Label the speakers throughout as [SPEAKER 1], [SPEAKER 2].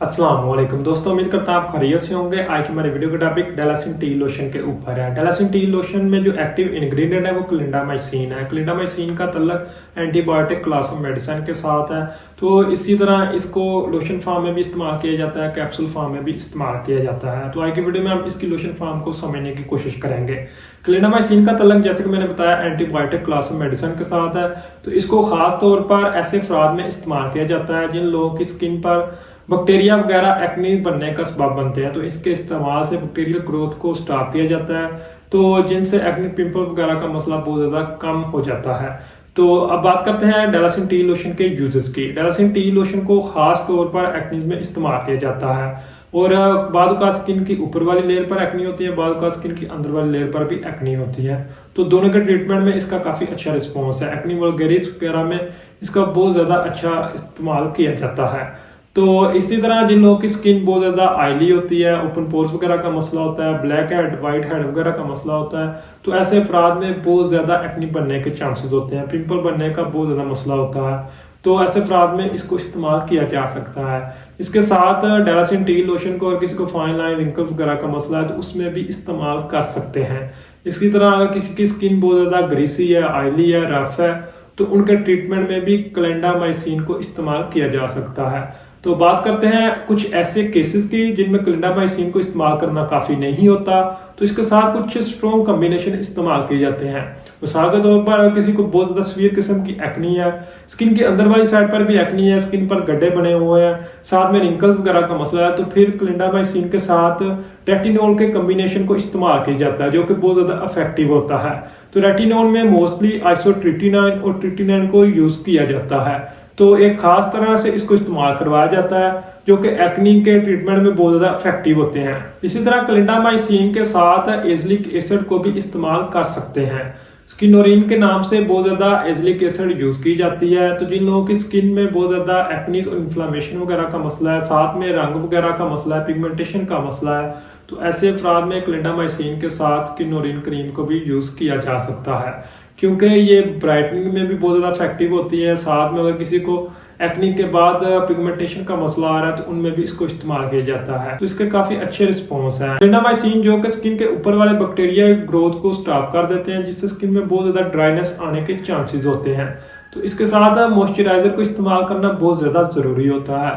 [SPEAKER 1] अस्सलाम वालेकुम दोस्तों, उम्मीद करता हूं आप खैरियत से होंगे। आज की हमारी वीडियो का टॉपिक डेलासिन टी लोशन के ऊपर है। डेलासिन टी लोशन में जो एक्टिव इंग्रेडिएंट है वो क्लिंडामाइसिन है। क्लिंडामाइसिन का तल्लक एंटीबायोटिक क्लास ऑफ मेडिसिन के साथ है। तो इसी तरह इसको लोशन फॉर्म में भी इस्तेमाल किया जाता है, कैप्सूल फॉर्म में भी इस्तेमाल किया जाता है। तो आज की वीडियो में हम इसकी लोशन फॉर्म को समझने की कोशिश करेंगे। क्लिंडामाइसिन का तल्लक जैसे कि मैंने बताया एंटीबायोटिक क्लास ऑफ मेडिसिन के साथ है। तो इसको खास तौर पर ऐसे अफराद में इस्तेमाल किया जाता है जिन लोगों की स्किन पर बैक्टीरिया वगैरह एक्ने बनने का सबब बनते हैं। तो इसके इस्तेमाल से बैक्टीरियल ग्रोथ को स्टॉप किया जाता है, तो जिनसे एक्ने पिंपल वगैरह का मसला बहुत ज़्यादा कम हो जाता है। तो अब बात करते हैं डेलासिन टी लोशन के यूजेस की। डेलासिन टी लोशन को खास तौर पर एक्ने में इस्तेमाल किया जाता है और बाद का स्किन की ऊपर वाली लेयर पर एक्ने होती है, बाद का स्किन की अंदर वाली लेयर पर भी एक्ने होती है। तो दोनों के ट्रीटमेंट में इसका काफ़ी अच्छा रिस्पॉन्स है। एक्ने वल्गेरिस वगैरह में इसका बहुत ज़्यादा अच्छा इस्तेमाल किया जाता है। तो इसी तरह जिन लोगों की स्किन बहुत ज़्यादा ऑयली होती है, ओपन पोर्स वगैरह का मसला होता है, ब्लैक हेड वाइट हेड वगैरह का मसला होता है, तो ऐसे अफराद में बहुत ज़्यादा एक्ने बनने के चांसेस होते हैं, पिंपल बनने का बहुत ज़्यादा मसला होता है। तो ऐसे अफराद में इसको इस्तेमाल किया जा सकता है। इसके साथ डेलासिन टी लोशन को, और किसी को फाइन लाइन रिंकल्स वगैरह का मसला है तो उसमें भी इस्तेमाल कर सकते हैं। इसी तरह अगर किसी की स्किन बहुत ज़्यादा ग्रीसी है, ऑयली है, रफ है, तो उनके ट्रीटमेंट में भी क्लिंडामाइसिन को इस्तेमाल किया जा सकता है। तो बात करते हैं कुछ ऐसे केसेस की जिनमें क्लिंडामाइसिन को इस्तेमाल करना काफी नहीं होता, तो इसके साथ कुछ स्ट्रॉन्ग कॉम्बिनेशन इस्तेमाल किए जाते हैं। मिसाल के तौर पर अगर किसी को बहुत ज्यादा सीवियर किस्म की एक्नी है, स्किन की अंदर वाली साइड पर भी एक्नी है, स्किन पर गड्ढे बने हुए हैं, साथ में रिंकल्स वगैरह का मसला है, तो फिर क्लिंडामाइसिन के साथ रेटिनॉल के कॉम्बिनेशन को इस्तेमाल किया जाता है, जो कि बहुत ज्यादा इफेक्टिव होता है। तो रेटिनॉल में मोस्टली आइसोट्रिटिनाइन और ट्रिटिनाइन को यूज किया जाता है। तो एक खास तरह से इसको इस्तेमाल करवाया जाता है जो कि एक्नी के ट्रीटमेंट में बहुत ज्यादा इफेक्टिव होते हैं। इसी तरह क्लिंडामाइसिन के साथ एजिलिक एसिड को भी इस्तेमाल कर सकते हैं। स्किनोरिन के नाम से बहुत ज्यादा एजिलिक एसिड यूज की जाती है। तो जिन लोगों की स्किन में बहुत ज्यादा एक्नी और इन्फ्लामेशन वगैरह का मसला है, साथ में रंग वगैरह का मसला है, पिगमेंटेशन का मसला है, तो ऐसे अफराद में क्लिंडामाइसिन के साथ स्किनोरिन क्रीम को भी यूज किया जा सकता है, क्योंकि ये ब्राइटनिंग में भी बहुत ज़्यादा इफेक्टिव होती है। साथ में अगर किसी को एक्ने के बाद पिगमेंटेशन का मसला आ रहा है तो उनमें भी इसको इस्तेमाल किया जाता है। तो इसके काफी अच्छे रिस्पॉन्स हैं। क्लिंडामाइसिन जो कि स्किन के ऊपर वाले बैक्टीरिया ग्रोथ को स्टॉप कर देते हैं, जिससे स्किन में बहुत ज्यादा ड्राइनेस आने के चांसेस होते हैं। तो इसके साथ मॉइस्चराइजर को इस्तेमाल करना बहुत ज्यादा जरूरी होता है।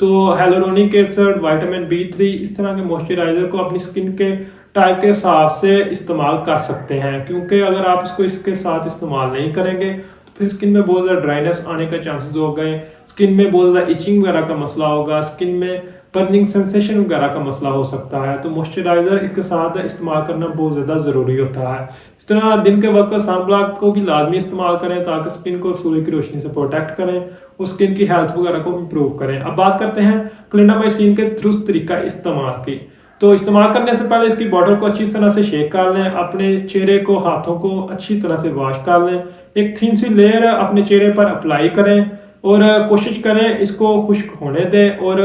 [SPEAKER 1] तो हेलोरोनिक एसिड, विटामिन B3, इस तरह के मॉइस्चराइजर को अपनी स्किन के टाइप के हिसाब से इस्तेमाल कर सकते हैं, क्योंकि अगर आप इसको इसके साथ इस्तेमाल नहीं करेंगे तो फिर स्किन में बहुत ज़्यादा ड्राइनेस आने का चांसेस हो गए, स्किन में बहुत ज़्यादा इचिंग वगैरह का मसला होगा, स्किन में बर्निंग सेंसेशन वगैरह का मसला हो सकता है। तो मॉइस्चराइजर इसके साथ इस्तेमाल करना बहुत ज़्यादा ज़रूरी होता है। इस तरह दिन के वक्त सनब्लॉक को भी लाजमी इस्तेमाल करें ताकि स्किन को सूर्य की रोशनी से प्रोटेक्ट करें और स्किन की हेल्थ वगैरह को इम्प्रूव करें। अब बात करते हैं क्लिंडामाइसिन के दुरुस्त तरीका इस्तेमाल की। तो इस्तेमाल करने से पहले इसकी बॉटल को अच्छी तरह से शेक कर लें, अपने चेहरे को, हाथों को अच्छी तरह से वॉश कर लें, एक थिन सी लेयर अपने चेहरे पर अप्लाई करें और कोशिश करें इसको खुश्क होने दें। और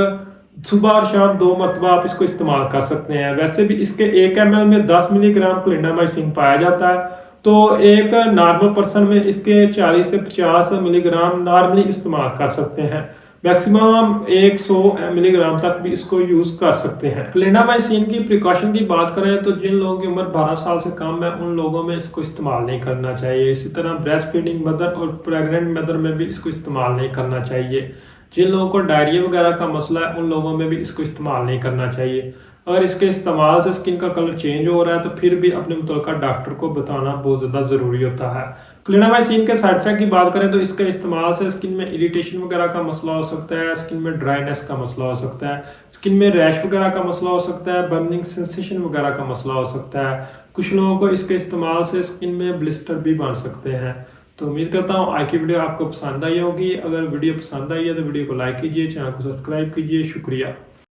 [SPEAKER 1] सुबह और शाम 2 मरतबा आप इसको इस्तेमाल कर सकते हैं। वैसे भी इसके 1 ml में 10 मिलीग्राम क्लिंडामाइसिन पाया जाता है, तो एक नॉर्मल पर्सन में इसके 40 से 50 मिलीग्राम नॉर्मली इस्तेमाल कर सकते हैं। मैक्सिमम 100 मिलीग्राम तक भी इसको यूज कर सकते हैं। क्लिंडामाइसिन की प्रिकॉशन की बात करें तो जिन लोगों की उम्र 12 साल से कम है उन लोगों में इसको इस्तेमाल नहीं करना चाहिए। इसी तरह ब्रेस्ट फीडिंग मदर और प्रेग्नेंट मदर में भी इसको इस्तेमाल नहीं करना चाहिए। जिन लोगों को डायरिया वगैरह का मसला है उन लोगों में भी इसको इस्तेमाल नहीं करना चाहिए। अगर इसके इस्तेमाल से स्किन का कलर चेंज हो रहा है तो फिर भी अपने मुतल्लिका डॉक्टर को बताना बहुत ज़्यादा ज़रूरी होता है। क्लिंडामाइसिन के साइड इफेक्ट की बात करें तो इसके इस्तेमाल से स्किन में इरिटेशन वगैरह का मसला हो सकता है, स्किन में ड्राइनेस का मसला हो सकता है, स्किन में रैश वगैरह का मसला हो सकता है, बर्निंग सेंसेशन वगैरह का मसला हो सकता है। कुछ लोगों को इसके इस्तेमाल से स्किन में ब्लिस्टर भी बन सकते हैं। तो उम्मीद करता हूँ आज की वीडियो आपको पसंद आई होगी। अगर वीडियो पसंद आई है तो वीडियो को लाइक कीजिए, चैनल को सब्सक्राइब कीजिए। शुक्रिया।